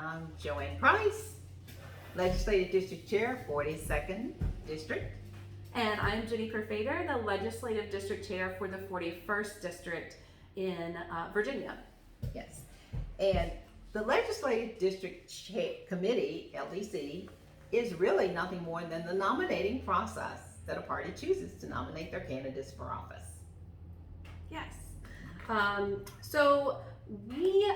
I'm Joanne Price, Legislative District Chair, 42nd District. And I'm Jennifer Fader, the Legislative District Chair for the 41st District in Virginia. Yes. And the Legislative District Committee, LDC, is really nothing more than the nominating process that a party chooses to nominate their candidates for office. Yes. So we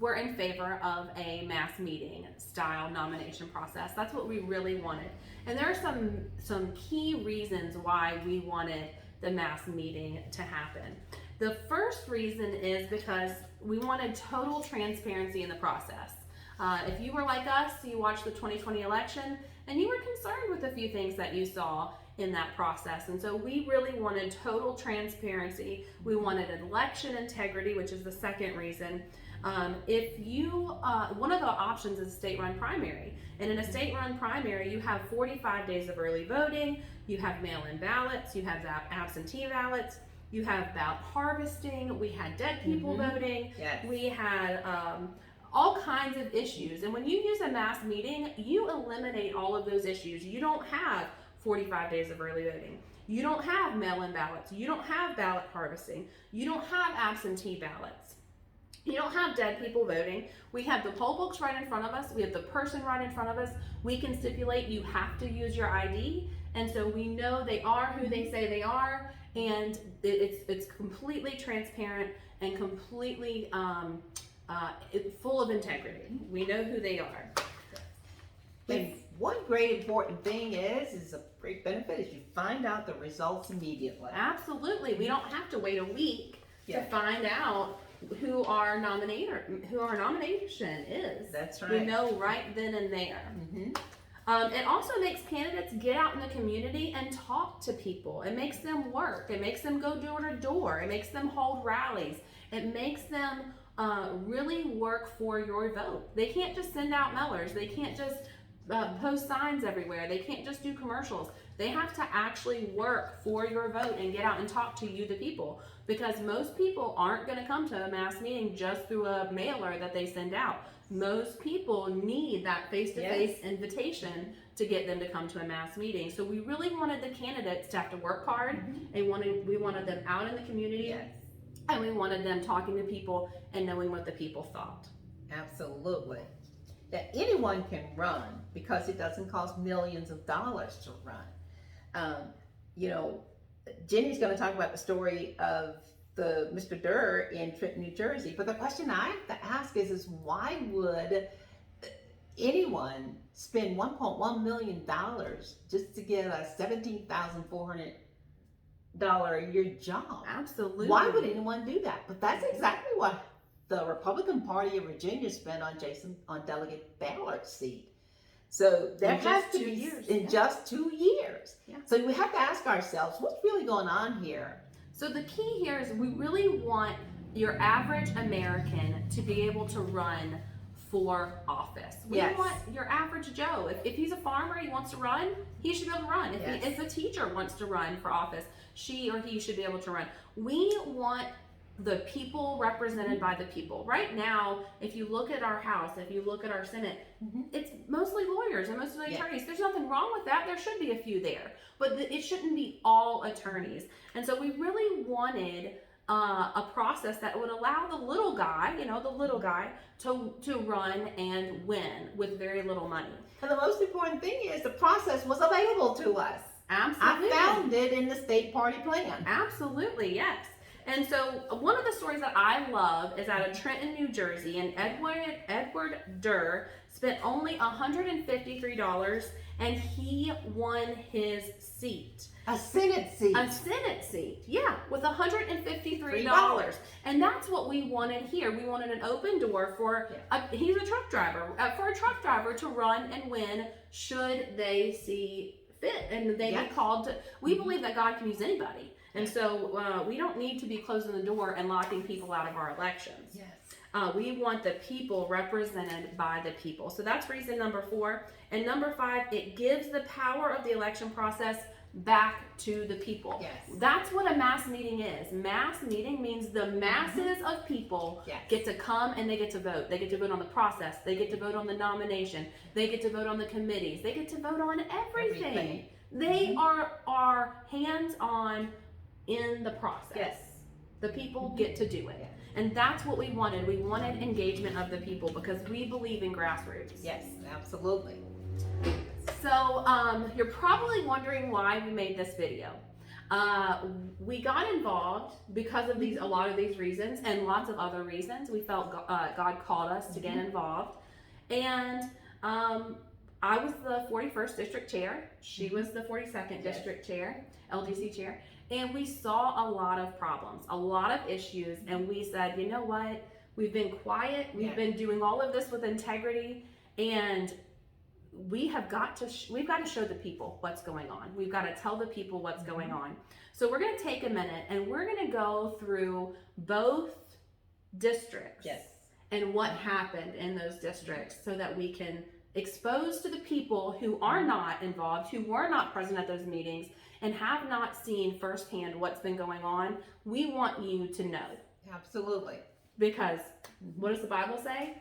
were in favor of a mass meeting style nomination process. That's what we really wanted. And there are some key reasons why we wanted the mass meeting to happen. The first reason is because we wanted total transparency in the process. If you were like us, you watched the 2020 election and you were concerned with a few things that you saw in that process. And so we really wanted total transparency. We wanted election integrity, which is the second reason. One of the options is a state-run primary. And in a state-run primary, you have 45 days of early voting, you have mail-in ballots, you have absentee ballots, you have ballot harvesting, we had dead people voting, Yes. we had all kinds of issues. And when you use a mass meeting, you eliminate all of those issues. You don't have 45 days of early voting. You don't have mail-in ballots. You don't have ballot harvesting. You don't have absentee ballots. You don't have dead people voting. We have the poll books right in front of us. We have the person right in front of us. We can stipulate you have to use your ID. And so we know they are who they say they are. And it's completely transparent and completely full of integrity. We know who they are. And one great important thing is a great benefit is you find out the results immediately. Absolutely. We don't have to wait a week Yeah. to find out who our nomination is. That's right. We know right then and there. It also makes candidates get out in the community and talk to people. It makes them work. It makes them go door to door. It makes them hold rallies. It makes them really work for your vote. They can't just send out mailers. They can't just post signs everywhere. They can't just do commercials. They have to actually work for your vote and get out and talk to you, the people, because most people aren't going to come to a mass meeting just through a mailer that they send out. Most people need that face-to-face invitation to get them to come to a mass meeting. So we really wanted the candidates to have to work hard, and we wanted them out in the community, and we wanted them talking to people and knowing what the people thought. Absolutely. That anyone can run because it doesn't cost millions of dollars to run. Jenny's going to talk about the story of the Mr. Durr in Trenton, New Jersey. But the question I have to ask is why would anyone spend $1.1 million just to get a $17,400 a year job? Absolutely. Why would anyone do that? But that's exactly what the Republican Party of Virginia spent on Delegate Ballard's seat. So there has to be in just 2 years. Yeah. So we have to ask ourselves, what's really going on here? So the key here is we really want your average American to be able to run for office. We want your average Joe. If he's a farmer, he wants to run, he should be able to run. If a teacher wants to run for office, she or he should be able to run. We want the people represented by the people. Right now, if you look at our House, if you look at our Senate, it's mostly lawyers and mostly attorneys. There's nothing wrong with that. There should be a few there, but it shouldn't be all attorneys. And so we really wanted a process that would allow the little guy, to run and win with very little money. And the most important thing is the process was available to us. Absolutely. I found it in the state party plan. Absolutely, yes. And so one of the stories that I love is out of Trenton, New Jersey, and Edward Durr spent only $153 and he won his seat. A Senate seat. A Senate seat, yeah, with $153. And that's what we wanted here. We wanted an open door for, he's a truck driver, for a truck driver to run and win should they see fit. And they be called to, we believe that God can use anybody. And so we don't need to be closing the door and locking people out of our elections. Yes. We want the people represented by the people. So that's reason number 4. And number 5, it gives the power of the election process back to the people. Yes. That's what a mass meeting is. Mass meeting means the masses of people Yes. get to come and they get to vote. They get to vote on the process. They get to vote on the nomination. They get to vote on the committees. They get to vote on everything. They are hands-on in the process. Yes. The people get to do it. And that's what we wanted. We wanted engagement of the people because we believe in grassroots. Yes, absolutely. So you're probably wondering why we made this video. We got involved because of a lot of these reasons and lots of other reasons. We felt God called us to get involved. And I was the 41st district chair. She was the 42nd district chair, LDC chair. And we saw a lot of problems, a lot of issues. And we said, you know what? We've been quiet. We've been doing all of this with integrity. And we've got to show the people what's going on. We've got to tell the people what's going on. So we're going to take a minute and we're going to go through both districts and what happened in those districts so that we can expose to the people who are not involved, who were not present at those meetings, and have not seen firsthand what's been going on. We want you to know. Absolutely. Because what does the Bible say?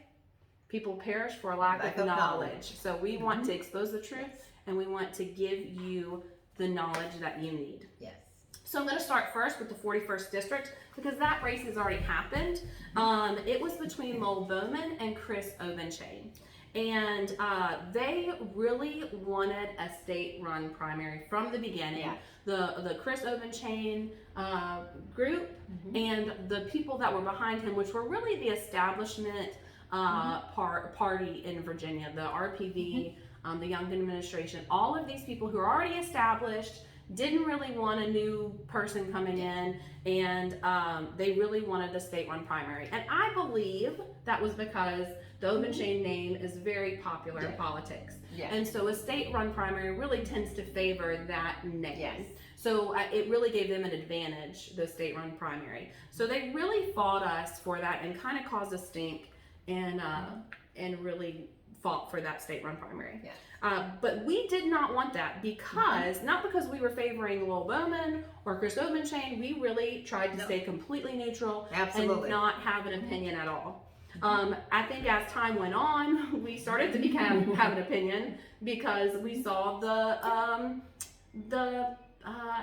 People perish for a lack of knowledge. So we want to expose the truth and we want to give you the knowledge that you need. Yes. So I'm going to start first with the 41st district because that race has already happened. It was between Lowell Bowman and Chris Obenchain. And they really wanted a state-run primary from the beginning. Yeah. The Chris Obenchain group and the people that were behind him, which were really the establishment party in Virginia, the RPV, the Young Administration, all of these people who are already established, didn't really want a new person coming in, and they really wanted the state-run primary. And I believe that was because the Obenchain name is very popular in politics. And so a state-run primary really tends to favor that name. So it really gave them an advantage, the state-run primary. So they really fought us for that and kind of caused a stink and really fought for that state-run primary. But we did not want that because, not because we were favoring Lowell Bowman or Chris Obenchain, we really tried to stay completely neutral and not have an opinion at all. I think as time went on, we started to have an opinion because we saw the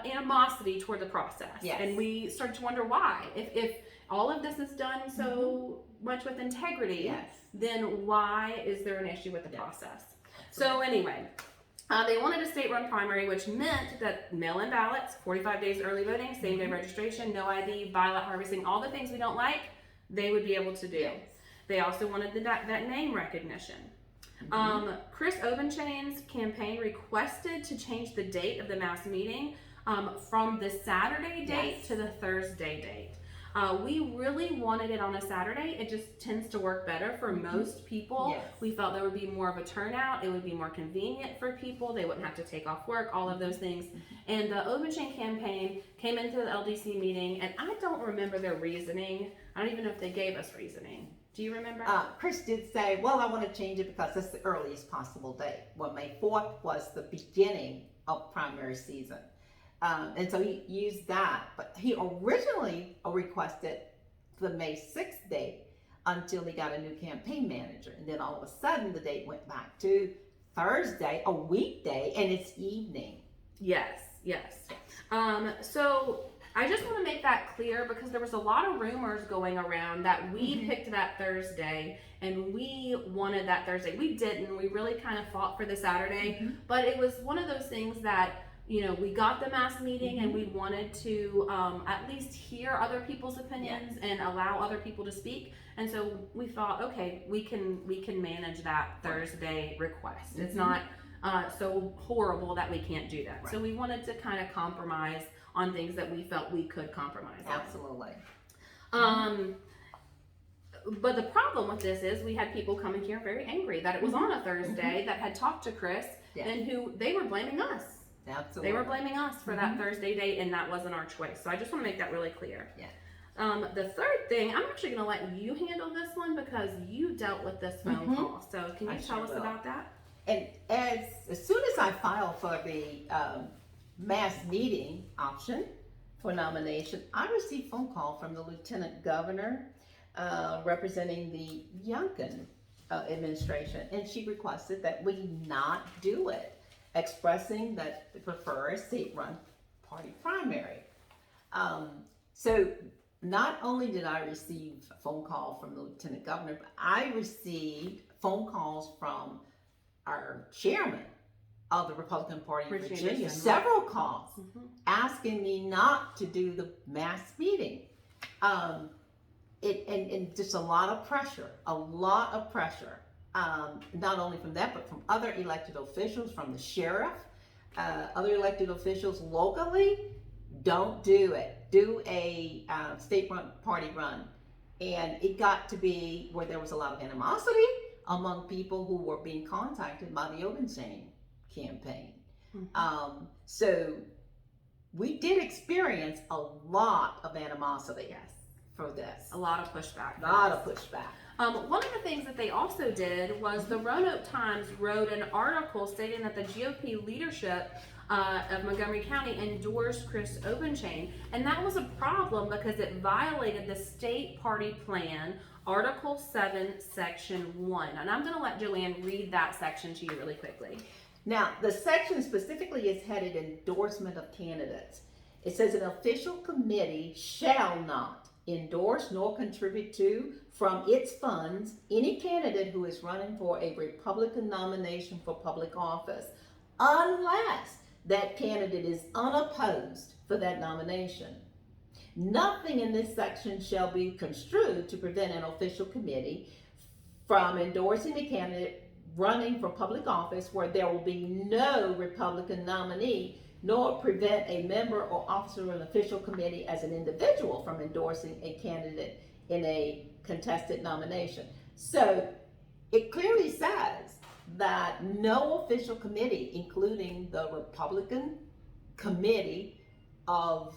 animosity toward the process. And we started to wonder why. If all of this is done so much with integrity, then why is there an issue with the process? So anyway, they wanted a state-run primary, which meant that mail-in ballots, 45 days early voting, same-day registration, no ID, ballot harvesting, all the things we don't like, they would be able to do. They also wanted that name recognition. Chris Obenchain's campaign requested to change the date of the mass meeting from the Saturday date to the Thursday date. We really wanted it on a Saturday. It just tends to work better for most people. We felt there would be more of a turnout. It would be more convenient for people. They wouldn't have to take off work, all of those things. And the Obenchain campaign came into the LDC meeting, and I don't remember their reasoning. I don't even know if they gave us reasoning. Do you remember? Chris did say, well, I want to change it because it's the earliest possible date. Well, May 4th was the beginning of primary season. And so he used that, but he originally requested the May 6th date until he got a new campaign manager. And then all of a sudden the date went back to Thursday, a weekday, and it's evening. Yes. So I just want to make that clear because there was a lot of rumors going around that we picked that Thursday and we wanted that Thursday. We didn't. We really kind of fought for the Saturday, but it was one of those things that, you know, we got the mass meeting and we wanted to at least hear other people's opinions and allow other people to speak. And so we thought, okay, we can manage that Thursday request. It's not so horrible that we can't do that. So we wanted to kind of compromise on things that we felt we could compromise on. Absolutely. But the problem with this is we had people coming here very angry that it was on a Thursday that had talked to Chris and who they were blaming us. Absolutely. They were blaming us for that Thursday date, and that wasn't our choice. So I just want to make that really clear. The third thing, I'm actually going to let you handle this one because you dealt with this phone call. So can you tell us about that? And as soon as I filed for the mass meeting option for nomination, I received a phone call from the Lieutenant Governor representing the Youngkin administration, and she requested that we not do it, expressing that they prefer a state-run party primary. So not only did I receive a phone call from the Lieutenant Governor, but I received phone calls from our chairman of the Republican Party in Virginia Virginia, General. several calls asking me not to do the mass meeting. And just a lot of pressure, not only from that, but from other elected officials, from the sheriff, other elected officials locally. Don't do it. Do a state-run party run. And it got to be where there was a lot of animosity among people who were being contacted by the Obenshain campaign. So we did experience a lot of animosity. Yes. For this. A lot of pushback. One of the things that they also did was the Roanoke Times wrote an article stating that the GOP leadership of Montgomery County endorsed Chris Obenshain, and that was a problem because it violated the state party plan, Article 7, Section 1. And I'm going to let Joanne read that section to you really quickly. Now, the section specifically is headed endorsement of candidates. It says an official committee shall not endorse nor contribute to, from its funds, any candidate who is running for a Republican nomination for public office, unless that candidate is unopposed for that nomination. Nothing in this section shall be construed to prevent an official committee from endorsing a candidate running for public office where there will be no Republican nominee, nor prevent a member or officer of an official committee as an individual from endorsing a candidate in a contested nomination. So it clearly says that no official committee, including the Republican Committee of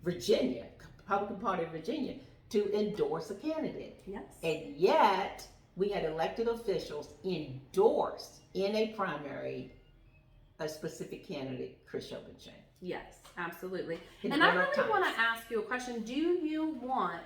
Virginia, Republican Party of Virginia, to endorse a candidate. Yes. And yet, we had elected officials endorse in a primary a specific candidate, Chris Obenshain. Yes, absolutely. In And I Roanoke really want Times. to ask you a question. Do you want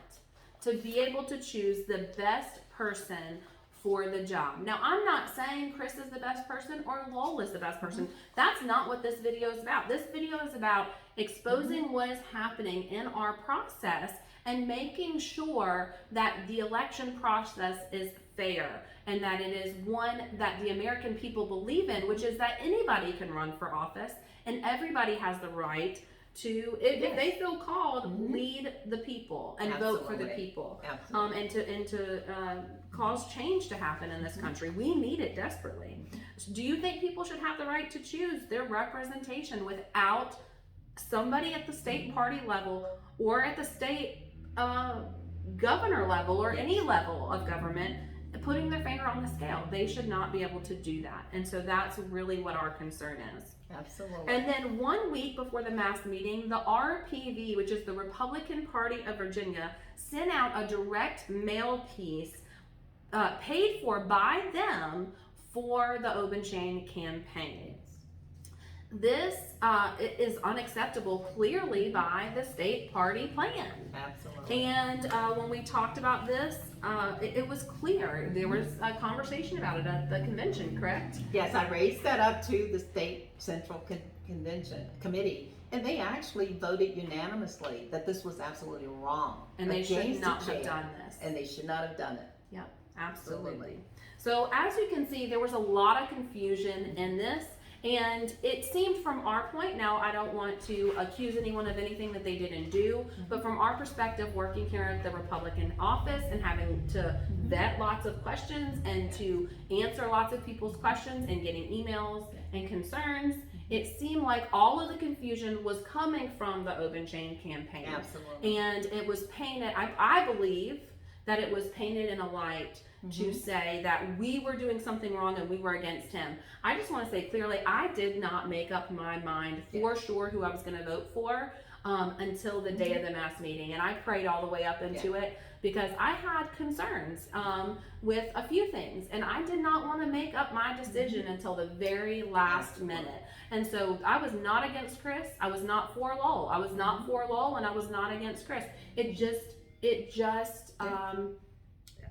to be able to choose the best person for the job? Now, I'm not saying Chris is the best person or Lowell is the best person. That's not what this video is about. This video is about exposing what is happening in our process and making sure that the election process is fair and that it is one that the American people believe in, which is that anybody can run for office and everybody has the right to, if they feel called, lead the people and vote for the people. Absolutely. And to cause change to happen in this country. We need it desperately. Do you think people should have the right to choose their representation without somebody at the state party level or at the state governor level or any level of government putting their finger on the scale? They should not be able to do that. And so that's really what our concern is. Absolutely. And then 1 week before the mass meeting, the RPV, which is the Republican Party of Virginia, sent out a direct mail piece paid for by them for the Obenshain campaign. This is unacceptable clearly by the state party plan. Absolutely. And when we talked about this, it was clear. There was a conversation about it at the convention, correct? Yes, I raised that up to the state central convention committee, and they actually voted unanimously that this was absolutely wrong. And they should against not the have chair, done this. And they should not have done it. Yep, absolutely. Absolutely. So as you can see, there was a lot of confusion in this. And it seemed from our point, now I don't want to accuse anyone of anything that they didn't do, but from our perspective, working here at the Republican office and having to vet lots of questions and to answer lots of people's questions and getting emails and concerns, it seemed like all of the confusion was coming from the Obenshain campaign. Absolutely. And it was painted, I believe that it was painted in a light to say that we were doing something wrong and we were against him. I just want to say clearly, I did not make up my mind for sure who I was going to vote for. until the day of the mass meeting. And I prayed all the way up into it because I had concerns with a few things. And I did not want to make up my decision until the very last minute. And so I was not against Chris. I was not for Lowell. I was not for Lowell, and I was not against Chris.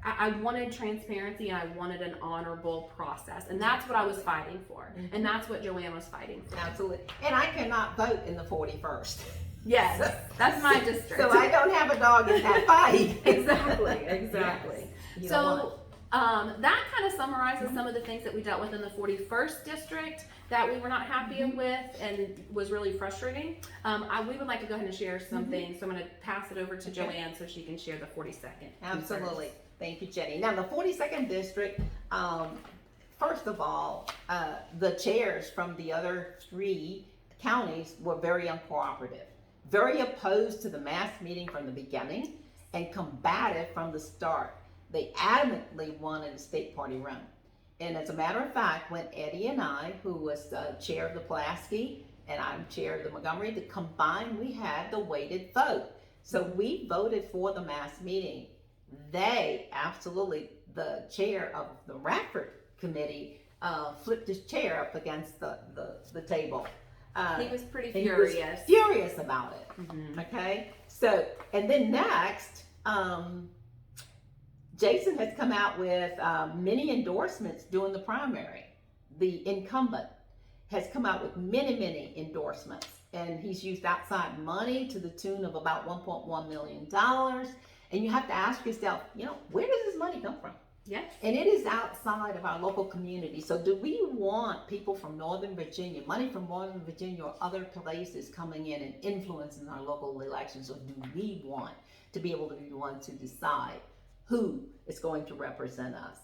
I wanted transparency, and I wanted an honorable process, and that's what I was fighting for, and that's what Joanne was fighting for. Absolutely. And I cannot vote in the 41st. Yes, that's my district. So I don't have a dog in that fight. Exactly. Yes. So that kind of summarizes some of the things that we dealt with in the 41st district that we were not happy with and was really frustrating. We would like to go ahead and share some things, so I'm going to pass it over to Joanne so she can share the 42nd. Absolutely. Thank you, Jenny. Now, the 42nd district, first of all, the chairs from the other 3 counties were very uncooperative, very opposed to the mass meeting from the beginning, and combative from the start. They adamantly wanted a state party run. And as a matter of fact, when Eddie and I, who was chair of the Pulaski and I'm chair of the Montgomery, the combined, we had the weighted vote. So we voted for the mass meeting. They absolutely, the chair of the Radford committee flipped his chair up against the table. He was pretty furious. He was furious about it. Okay, so and then next, Jason has come out with many endorsements during the primary. The incumbent has come out with many endorsements, and he's used outside money to the tune of about $1.1 million. And you have to ask yourself, where does this money come from? Yes. And it is outside of our local community. So do we want people from Northern Virginia, money from Northern Virginia or other places coming in and influencing our local elections? Or do we want to be able to be the one to decide who is going to represent us?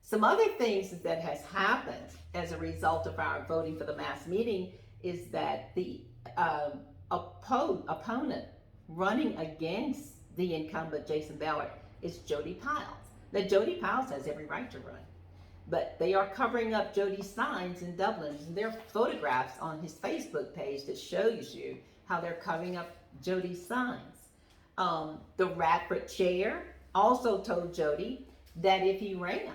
Some other things that has happened as a result of our voting for the mass meeting is that the opponent running against the incumbent Jason Ballard is Jody Piles. Now Jody Piles has every right to run, but they are covering up Jody's signs in Dublin. And there are photographs on his Facebook page that shows you how they're covering up Jody's signs. The Radford chair also told Jody that if he ran,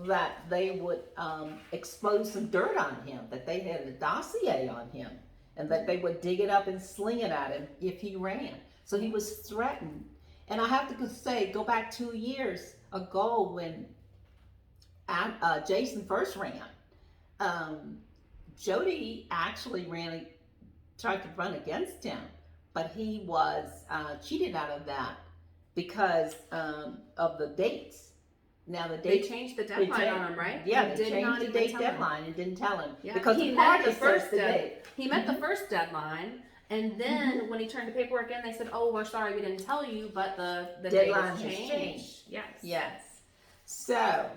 that they would expose some dirt on him, that they had a dossier on him, and that they would dig it up and sling it at him if he ran. So he was threatened. And I have to say, go back 2 years ago when Jason first ran, Jody actually tried to run against him, but he was cheated out of that because of the dates. Now the They changed the deadline on him, right? Yeah, they changed the date deadline and didn't tell him. Yeah, because he the met party the first sets the date. He met the first deadline, and then when he turned the paperwork in, they said, "Oh, we're sorry, we didn't tell you, but the deadline date has has changed." Yes. Yes. So,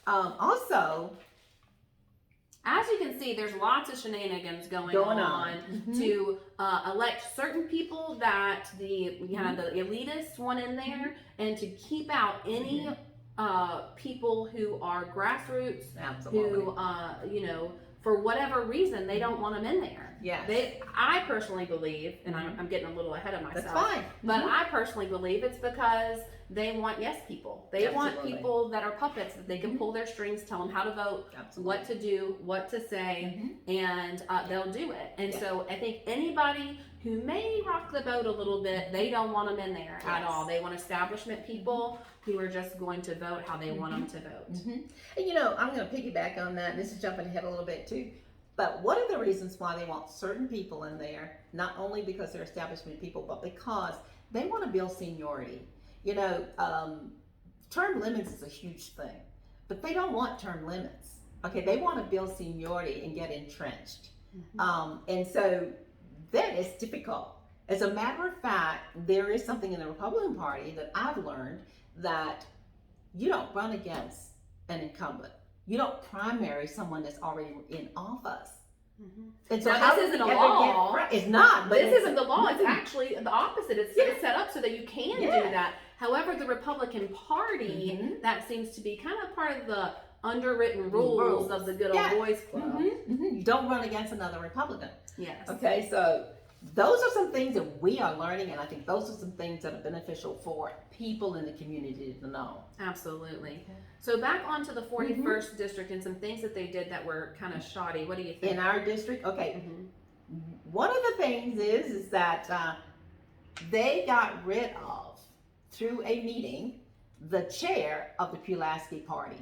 also, as you can see, there's lots of shenanigans going on to elect certain people that the elitists want in there, and to keep out any people who are grassroots, absolutely, who for whatever reason they don't want them in there. Yes. I personally believe, and I'm getting a little ahead of myself. That's fine. But I personally believe it's because they want yes people. They want people that are puppets that they can pull their strings, tell them how to vote, what to do, what to say, and they'll do it. And so I think anybody who may rock the boat a little bit, they don't want them in there at all. They want establishment people who are just going to vote how they want them to vote. And I'm going to piggyback on that. This is jumping ahead a little bit too. But one of the reasons why they want certain people in there, not only because they're establishment people, but because they want to build seniority. Term limits is a huge thing, but they don't want term limits. Okay, they want to build seniority and get entrenched. And so that is difficult. As a matter of fact, there is something in the Republican Party that I've learned that you don't run against an incumbent. You don't primary someone that's already in office. And so now, this isn't a law. It's not. But this isn't the law. It's actually the opposite. It's set up so that you can do that. However, the Republican Party, that seems to be kind of part of the underwritten rules of the good old boys club. You don't run against another Republican. Yes. Okay, so those are some things that we are learning, and I think those are some things that are beneficial for people in the community to know. Absolutely. So back onto the 41st district and some things that they did that were kind of shoddy. What do you think? In our district, okay, Mhm. one of the things is that they got rid of, through a meeting, the chair of the Pulaski Party.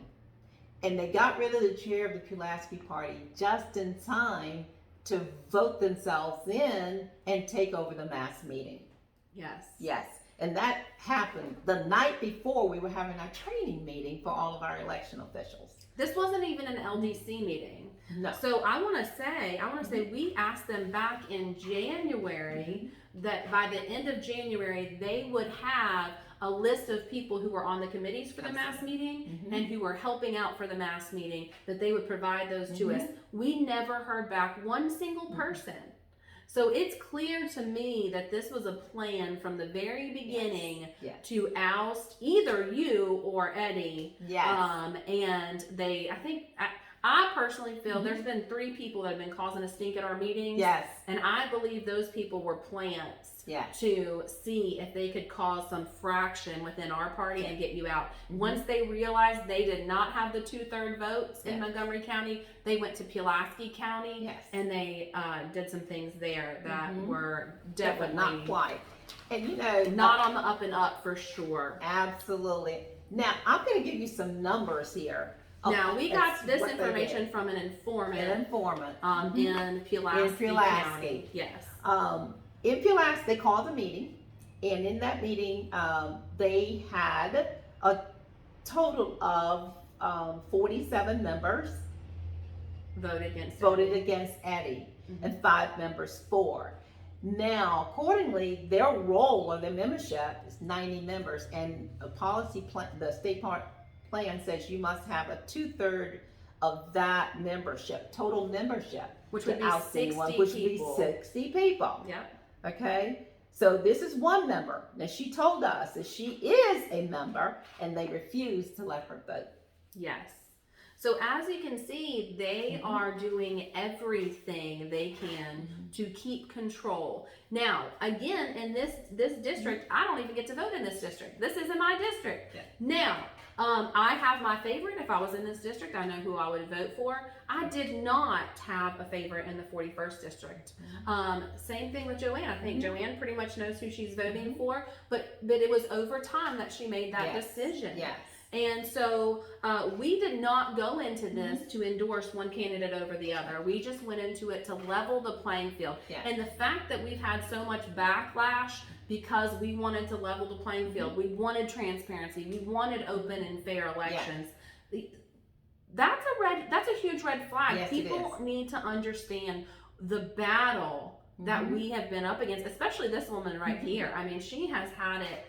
And they got rid of the chair of the Pulaski Party just in time to vote themselves in and take over the mass meeting. Yes. Yes. And that happened the night before we were having our training meeting for all of our election officials. This wasn't even an LDC meeting. No. So I want to say we asked them back in January that by the end of January they would have a list of people who were on the committees for the mass meeting and who were helping out for the mass meeting, that they would provide those to us. We never heard back one single person. So it's clear to me that this was a plan from the very beginning to oust either you or Eddie. Yes. And I personally feel there's been 3 people that have been causing a stink at our meetings. Yes. And I believe those people were plants Yes. to see if they could cause some fraction within our party and get you out. Once they realized they did not have the 2/3 votes in Montgomery County, they went to Pulaski County and they did some things there that were definitely not quite. And you know, not on the up and up for sure. Absolutely. Now I'm going to give you some numbers here. Now we got this information from an informant. In Pulaski County. Yes. In Pulaski, they called a meeting, and in that meeting, they had a total of 47 members voted against Eddie, and 5 members for. Now, accordingly, their roll or their membership is 90 members, and a policy plan, the state plan says you must have a 2/3 of that membership, total membership, which would be 60 people. 60 people. Yep. Okay, so this is one member. Now she told us that she is a member, and they refused to let her vote. Yes. So as you can see, they are doing everything they can to keep control. Now, again, in this district, I don't even get to vote in this district. This isn't my district. Yeah. Now, I have my favorite. If I was in this district, I know who I would vote for. I did not have a favorite in the 41st district. Same thing with Joanne. I think Joanne pretty much knows who she's voting for, but it was over time that she made that decision. Yes. And so we did not go into this to endorse one candidate over the other. We just went into it to level the playing field. And the fact that we've had so much backlash because we wanted to level the playing field, we wanted transparency, we wanted open and fair elections. That's a huge red flag. Yes, people need to understand the battle that we have been up against, especially this woman right here. I mean, she has had it.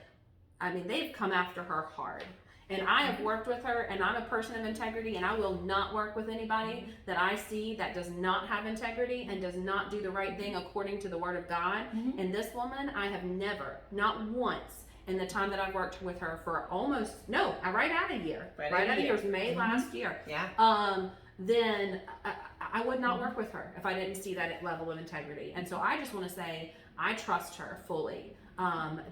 I mean, they've come after her hard. And I have worked with her, and I'm a person of integrity, and I will not work with anybody that I see that does not have integrity and does not do the right thing according to the Word of God. And this woman, I have never, not once, in the time that I've worked with her for right out of year. Right out of year. It was May last year. Then I would not work with her if I didn't see that level of integrity. And so I just want to say, I trust her fully.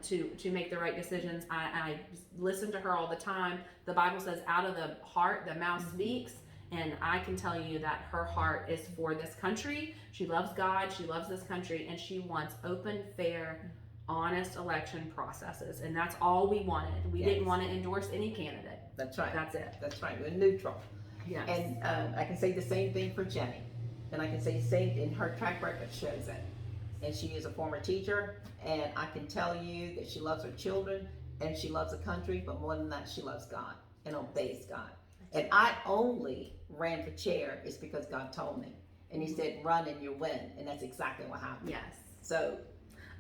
To make the right decisions. I listen to her all the time. The Bible says out of the heart the mouth speaks, and I can tell you that her heart is for this country. She loves God, she loves this country, and she wants open, fair, honest election processes, and that's all we wanted. We didn't want to endorse any candidate. That's right. That's it. That's right. We're neutral. Yes. And I can say the same thing for Jenny, and I can say the same, and her track record shows it. And she is a former teacher, and I can tell you that she loves her children and she loves the country, but more than that, she loves God and obeys God. And I only ran for chair is because God told me, and He said, "Run and you win," and that's exactly what happened. Yes. So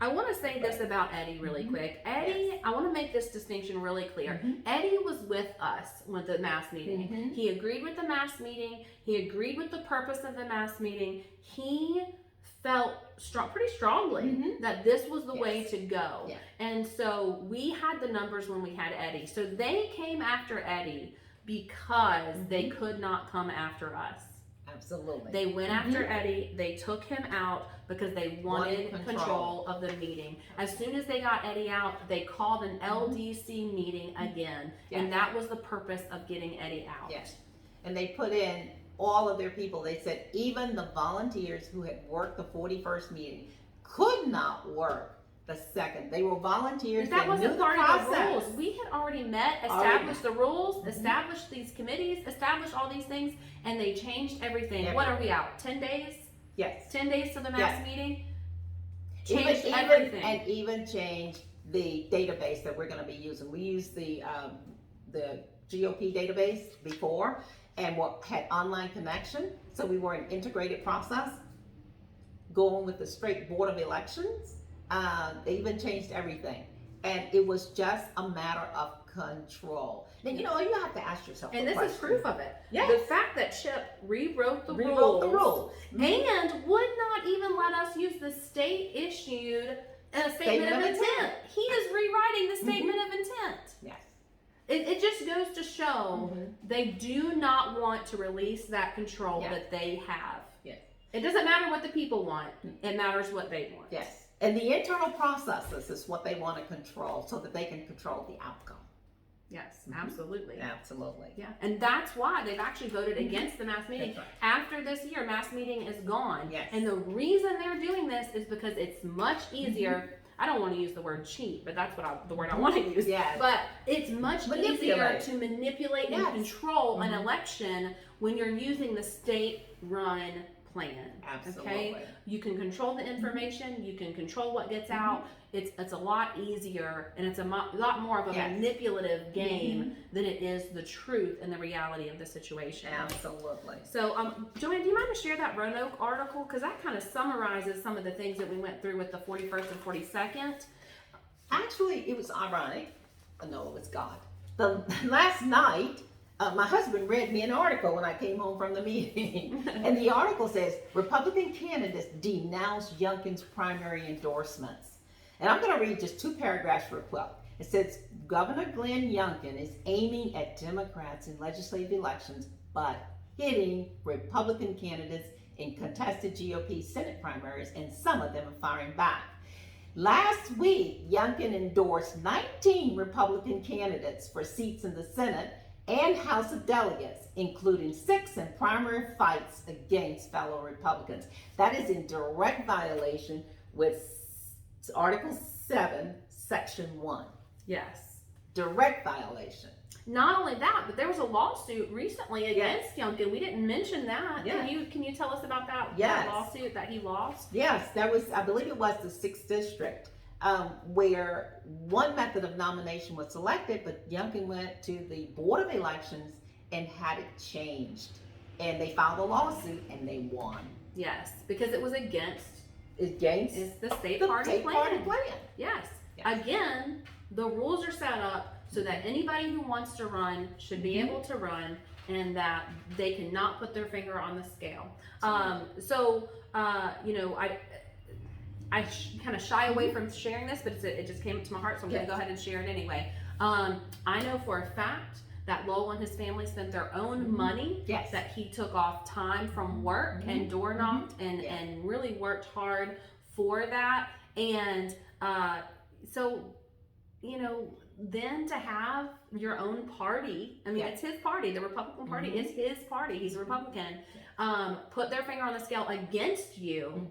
I want to say this about Eddie really quick. Eddie, I want to make this distinction really clear. Eddie was with us with the mass meeting. He agreed with the mass meeting. He agreed with the purpose of the mass meeting. He felt pretty strongly that this was the way to go. And so we had the numbers when we had Eddie. So they came after Eddie because they could not come after us. Absolutely. They went after Eddie. They took him out because they wanted control of the meeting. As soon as they got Eddie out, they called an LDC meeting again. Yes. And that was the purpose of getting Eddie out. Yes. And they put in all of their people. They said even the volunteers who had worked the 41st meeting could not work the second. They were volunteers. That They wasn't knew part the of the process. rules. We had already met, established the rules, established these committees, established all these things, and they changed everything. What are we out? 10 days? Yes. 10 days to the mass meeting? Even, Changed everything. and even changed the database that we're going to be using. We used the GOP database before, and what had online connection, so we were an integrated process. Going with the straight Board of Elections, they even changed everything, and it was just a matter of control. Now you have to ask yourself. And this is proof of it. Yes. The fact that Chip rewrote the rules and would not even let us use the state issued statement of intent. He is rewriting the statement of intent. Yes. It just goes to show they do not want to release that control that they have. Yes. It doesn't matter what the people want. It matters what they want. Yes. And the internal processes is what they want to control so that they can control the outcome. Yes, absolutely. Absolutely. Yeah, and that's why they've actually voted against the mass meeting. That's right. After this year, mass meeting is gone. Yes. And the reason they're doing this is because it's much easier. I don't want to use the word cheat, but that's what the word I want to use. Yes. But it's much easier to manipulate and Yes. control an election when you're using the state-run plan. Absolutely. Okay? You can control the information. You can control what gets out. It's a lot easier, and it's a lot more of a manipulative game than it is the truth and the reality of the situation. Absolutely. So, Joanne, do you mind to share that Roanoke article? Because that kind of summarizes some of the things that we went through with the 41st and 42nd. Actually, it was ironic. No, it was God. The last night, my husband read me an article when I came home from the meeting. And the article says, Republican candidates denounce Youngkin's primary endorsements. And I'm going to read just 2 paragraphs real quick. It says, Governor Glenn Youngkin is aiming at Democrats in legislative elections, but hitting Republican candidates in contested GOP Senate primaries, and some of them are firing back. Last week, Youngkin endorsed 19 Republican candidates for seats in the Senate and House of Delegates, including 6 in primary fights against fellow Republicans. That is in direct violation with Article 7, Section 1. Yes. Direct violation. Not only that, but there was a lawsuit recently against Youngkin. We didn't mention that. Yeah. Can you tell us about that, Yes. that lawsuit that he lost? Yes, that was, I believe it was the 6th District, where one method of nomination was selected, but Youngkin went to the Board of Elections and had it changed. And they filed a lawsuit and they won. Yes, because it was against Against the state the party state plan. party plan. Yes. Yes. Again, the rules are set up so that anybody who wants to run should be able to run, and that they cannot put their finger on the scale. I kind of shy away from sharing this, but it just came to my heart, so I'm going to go ahead and share it anyway. I know for a fact that Lowell and his family spent their own money, that he took off time from work and door knocked and really worked hard for that. And then to have your own party, I mean, it's his party, the Republican Party is his party, he's a Republican, put their finger on the scale against you,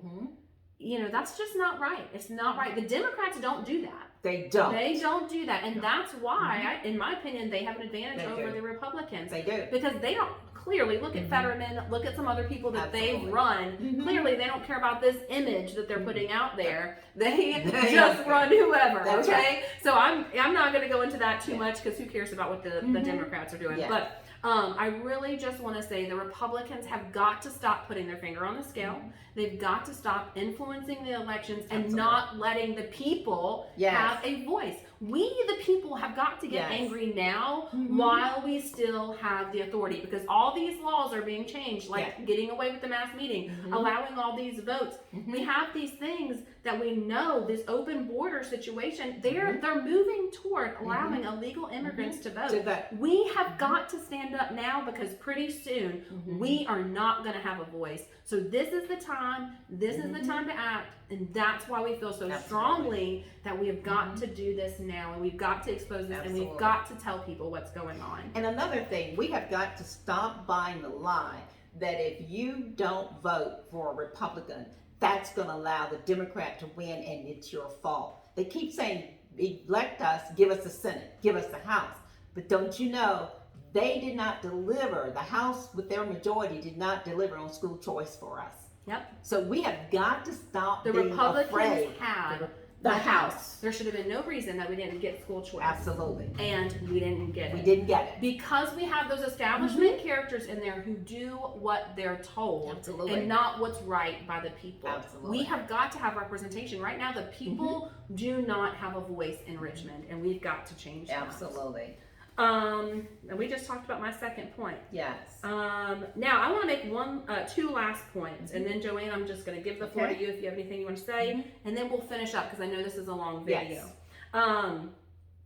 that's just not right. It's not right. The Democrats don't do that. They don't. They don't do that. And that's why, in my opinion, they have an advantage over the Republicans. They do. Because they don't, clearly, look at Fetterman, look at some other people that they've run. Clearly, they don't care about this image that they're putting out there. They just run whoever, That's okay? right. So I'm not going to go into that too much, because who cares about what the Democrats are doing. Yeah. But I really just want to say the Republicans have got to stop putting their finger on the scale. They've got to stop influencing the elections and not letting the people have a voice. We, the people, have got to get Yes. angry now Mhm. while we still have the authority, because all these laws are being changed, like Yeah. getting away with the mass meeting, Mhm. allowing all these votes. Mhm. We have these things that we know, this open border situation, they're moving toward allowing illegal immigrants to vote. So that, We have got to stand up now, because pretty soon we are not going to have a voice. So this is the time. This is the time to act, and that's why we feel so Absolutely. strongly that we have got to do this now, and we've got to expose this, and we've Absolutely. got to tell people what's going on. and another thing, we have got to stop buying the lie that if you don't vote for a Republican, that's going to allow the Democrat to win and it's your fault. They keep saying, elect us, give us the Senate, give us the House. But don't you know, they did not deliver, the House with their majority did not deliver on school choice for us. Yep. So we have got to stop The being Republicans afraid. had The the House. House. There should have been no reason that we didn't get school choice. Absolutely. And we didn't get it. We didn't get it. Because we have those establishment characters in there who do what they're told Absolutely. and not what's right by the people. Absolutely. We have got to have representation. Right now, the people do not have a voice in Richmond, and we've got to change that. Absolutely. And we just talked about my second point. Yes. Now I want to make two last points, and then Joanne, I'm just going to give the floor to Okay. you if you have anything you want to say, and then we'll finish up because I know this is a long video. Yes.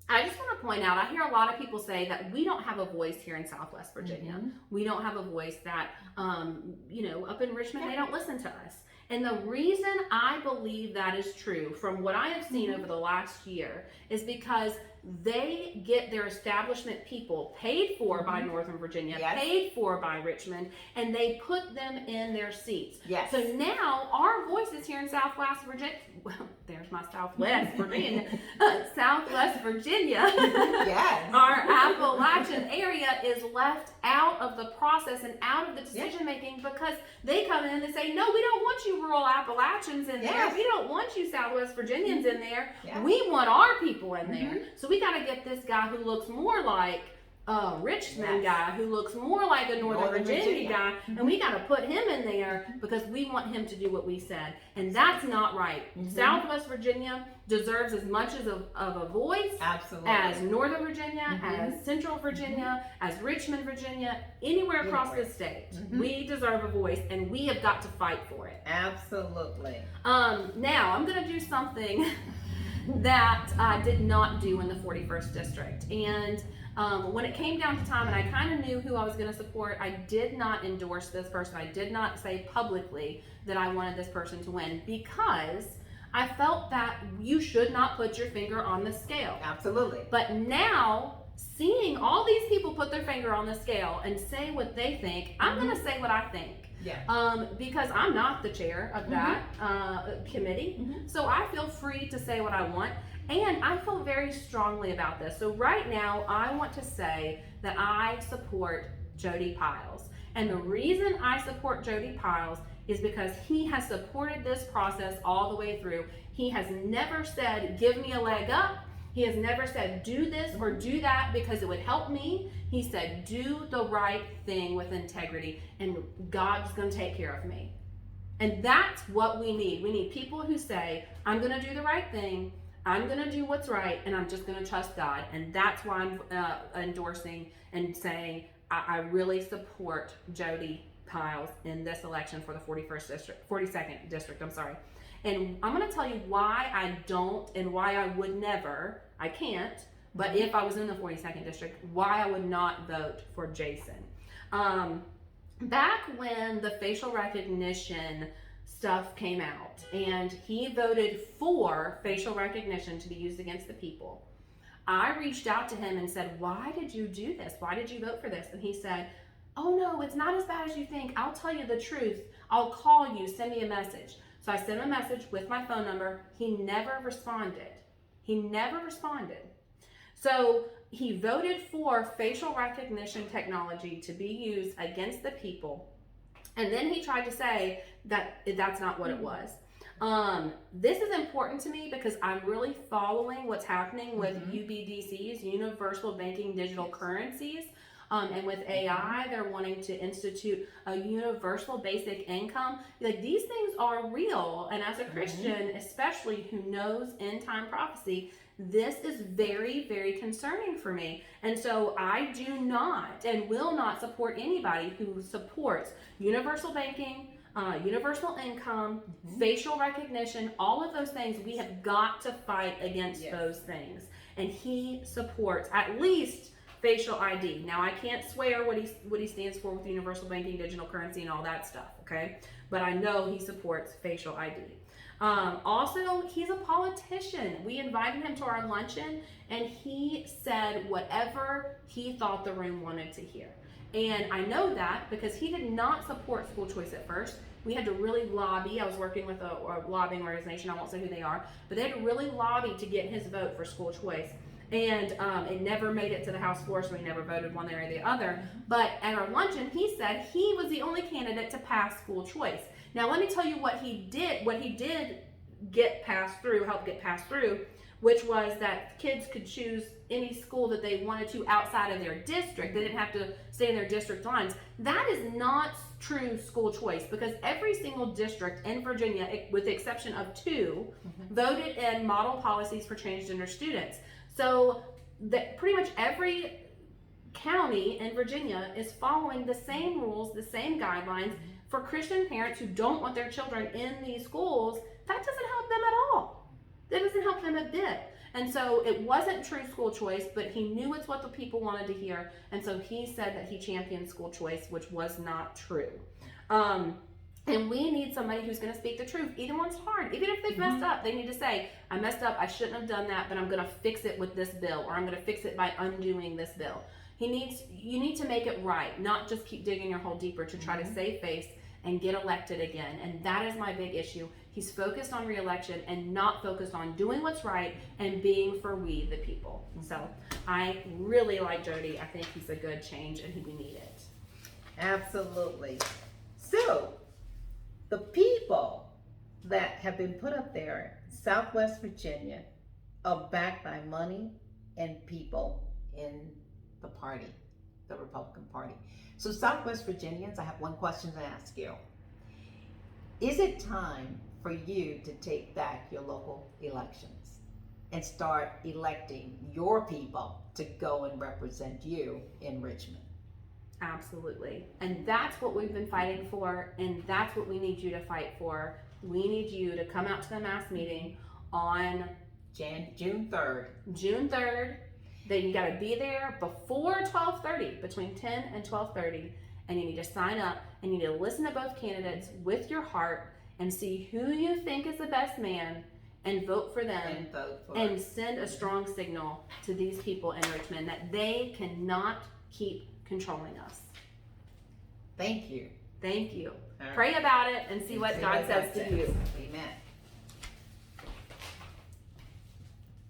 I just want to point out, I hear a lot of people say that we don't have a voice here in Southwest Virginia. We don't have a voice that, up in Richmond, they don't listen to us. And the reason I believe that is true, from what I have seen over the last year, is because they get their establishment people paid for by Northern Virginia, Yes. paid for by Richmond, and they put them in their seats. Yes. So now our voices here in Southwest Virginia, well, there's my Southwest Virginia, Southwest Virginia, Yes. our Appalachian area is left out of the process and out of the decision making because they come in and say, no, we don't want you rural Appalachians in there. Yes. We don't want you Southwest Virginians in there. Yeah. We want our people in there. So we got to get this guy who looks more like a Richmond guy, who looks more like a Northern Virginia guy, and we got to put him in there because we want him to do what we said. And that's not right. Southwest Virginia deserves as much of a voice Absolutely. as Northern Virginia, as Central Virginia, as Richmond, Virginia, anywhere across the state. We deserve a voice, and we have got to fight for it. Absolutely. Now, I'm going to do something that I did not do in the 41st District. And when it came down to time and I kind of knew who I was going to support, I did not endorse this person. I did not say publicly that I wanted this person to win because I felt that you should not put your finger on the scale. Absolutely. But now, seeing all these people put their finger on the scale and say what they think, I'm going to say what I think. Yeah. Because I'm not the chair of that committee. So I feel free to say what I want. And I feel very strongly about this. So right now, I want to say that I support Jody Piles. And the reason I support Jody Piles is because he has supported this process all the way through. He has never said, give me a leg up. He has never said, do this or do that because it would help me. He said, do the right thing with integrity, and God's going to take care of me. And that's what we need. We need people who say, I'm going to do the right thing. I'm going to do what's right, and I'm just going to trust God. And that's why I'm endorsing and saying I really support Jody Piles in this election for the 42nd district. I'm sorry. And I'm going to tell you why I don't and why I would never, I can't, but if I was in the 42nd district, why I would not vote for Jason. Back when the facial recognition stuff came out and he voted for facial recognition to be used against the people, I reached out to him and said, why did you do this? Why did you vote for this? And he said, oh no, it's not as bad as you think. I'll tell you the truth. I'll call you, send me a message. So I sent him a message with my phone number. He never responded. So he voted for facial recognition technology to be used against the people. And then he tried to say that that's not what it was. This is important to me because I'm really following what's happening with UBDCs, Universal Banking Digital Currencies. And with AI, they're wanting to institute a universal basic income. Like, these things are real. And as a Christian, especially who knows end time prophecy, This is very, very concerning for me. And so I do not and will not support anybody who supports universal banking, universal income, facial recognition, all of those things. We have got to fight against those things. And he supports at least facial ID. Now, I can't swear what he stands for with universal banking, digital currency, and all that stuff, okay? But I know he supports facial ID. Also, he's a politician. We invited him to our luncheon, and he said whatever he thought the room wanted to hear. And I know that because he did not support school choice at first. We had to really lobby. I was working with a lobbying organization. I won't say who they are, but they had to really lobby to get his vote for school choice. And it never made it to the House floor, so we never voted one way or the other. But at our luncheon, he said he was the only candidate to pass school choice. Now, let me tell you what he did get passed through, help get passed through, which was that kids could choose any school that they wanted to outside of their district. They didn't have to stay in their district lines. That is not true school choice, because every single district in Virginia, with the exception of 2, voted in model policies for transgender students. So that pretty much every county in Virginia is following the same rules, the same guidelines for Christian parents who don't want their children in these schools. That doesn't help them at all. That doesn't help them a bit. And so it wasn't true school choice, but he knew it's what the people wanted to hear. And so he said that he championed school choice, which was not true. And we need somebody who's going to speak the truth, even when it's hard. Even if they've messed up, they need to say, I messed up, I shouldn't have done that, but I'm going to fix it with this bill, or I'm going to fix it by undoing this bill. You need to make it right, not just keep digging your hole deeper to try to save face and get elected again. And that is my big issue. He's focused on re-election and not focused on doing what's right and being for we, the people. So I really like Jody. I think he's a good change, and we need it. Absolutely. So, the people that have been put up there, Southwest Virginia, are backed by money and people in the party, the Republican Party. So Southwest Virginians, I have one question to ask you. Is it time for you to take back your local elections and start electing your people to go and represent you in Richmond? Absolutely. And that's what we've been fighting for, and that's what we need you to fight for. We need you to come out to the mass meeting on June 3rd. June 3rd. Then you got to be there before 12:30, between 10 and 12:30, and you need to sign up, and you need to listen to both candidates with your heart and see who you think is the best man and vote for them, and send a strong signal to these people in Richmond that they cannot keep controlling us. Thank you. Thank you. All right. Pray about it and see what God says to you. Amen.